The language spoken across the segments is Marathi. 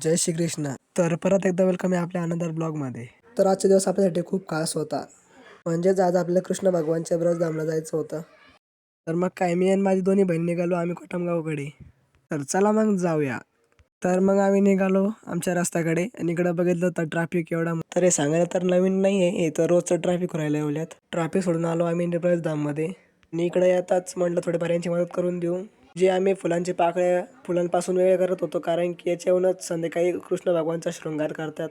जय श्री कृष्ण. तर परत एकदा वेलकम आहे आपल्या आनंदर ब्लॉगमध्ये. तर आजचा दिवस आपल्यासाठी खूप खास होता. म्हणजेच आज आपल्याला कृष्ण भगवानच्या ब्रजधामला जायचं होतं. तर मग काय मी आणि माझी दोन्ही बहीण निघालो आम्ही कोटमगावकडे. तर चला मग जाऊया. तर मग आम्ही निघालो आमच्या रस्त्याकडे आणि इकडं बघितलं तर ट्रॅफिक एवढा. तर हे सांगायला तर नवीन नाही आहे, हे तर रोजचं ट्रॅफिक राहायला एवढ्यात. ट्रॅफिक सोडून आलो आम्ही ब्रजधाममध्ये आणि इकडे येताच म्हटलं थोडीफार यांची मदत करून देऊ. जे आम्ही फुलांची पाकळ्या फुलांपासून वेगळे करत होतो, कारण की याच्याहूनच संध्याकाळी कृष्ण भगवानचा शृंगार करतात.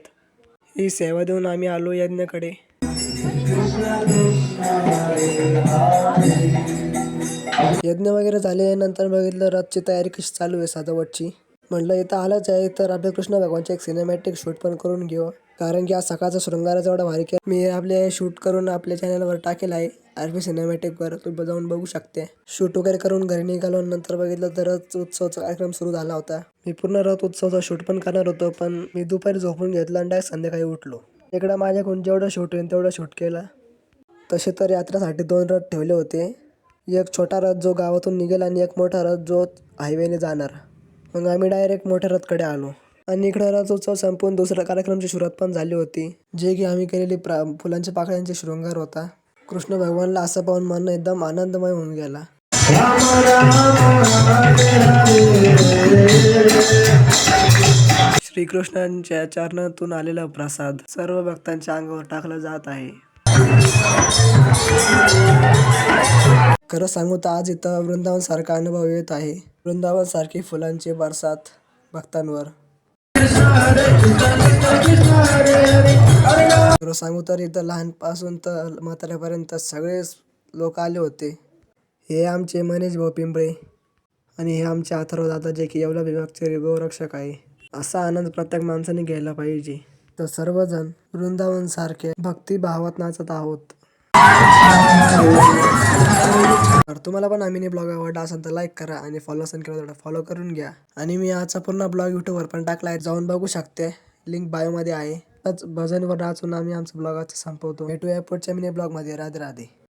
ही सेवा देऊन आम्ही आलो यज्ञाकडे. यज्ञ वगैरे झाल्यानंतर बघितलं रथची तयारी कशी चालू आहे सजावटची. म्हटलं इथं आलंच आहे तर आपल्या कृष्ण भगवानचे एक सिनेमॅटिक शूट पण करून घेऊ, कारण की आज सकाळचा शृंगाराचा एवढा भारी केला. मी आपले शूट करून आपल्या चॅनलवर टाकेल आहे आरपी सिनेमॅटिकवर, तुम्ही जाऊन बघू शकते. शूट वगैरे करून घरी निघालो. नंतर बघितलं तर रथ उत्सवाचा कार्यक्रम सुरू झाला होता. मी पूर्ण रथ उत्सवाचा शूट पण करणार होतो, पण मी दुपारी झोपून घेतलं आणि डायरेक्ट संध्याकाळी उठलो. इकडं माझ्याकडून जेवढं शूट होईल तेवढं शूट केलं. तसे तर यात्रेसाठी 2 रथ ठेवले होते, एक छोटा रथ जो गावातून निघेल आणि एक मोठा रथ जो हायवेने जाणार. मग आम्ही डायरेक्ट मोठ्या रथकडे आलो आणि इकडं रथ उत्सव संपून दुसऱ्या कार्यक्रमाची सुरुवात पण झाली होती, जे की आम्ही केलेली फुलांच्या पाकळ्यांचे शृंगार होता. कृष्ण भगवानला असं पाहून मन एकदम आनंदमय होऊन गेला. श्रीकृष्णांच्या चरणातून आलेला प्रसाद सर्व भक्तांच्या अंगावर टाकला जात आहे. खरं सांगू तर आज इथं वृंदावन सारखा अनुभव येत आहे. वृंदावन सारखी फुलांची बरसात भक्तांवर. खरं सांगू तर इथं लहानपासून तर म्हाताऱ्यापर्यंत सगळेच लोक आले होते. हे आमचे मनीष भाऊ पिंपळे आणि हे आमचे अथर्व दादा, जे की येवला विभागचे गोरक्षक आहे. असा आनंद प्रत्येक माणसाने घ्यायला पाहिजे. तर सर्वजण वृंदावन सारखे भक्तिभावात नाचत आहोत. तर तुम्हाला पण आम्ही ब्लॉग आवडला असेल तर लाईक करा आणि फॉलो असेल केलं तर फॉलो करून घ्या. आणि मी आजचा पूर्ण ब्लॉग यूट्यूबवर पण टाकला आहे, जाऊन बघू शकते. लिंक बायोमध्ये आहे. भजनवर नाचून आम्ही आमचा ब्लॉग संपवतो. भेटूया पुढच्या मिनी ब्लॉगमध्ये. राधे राधे.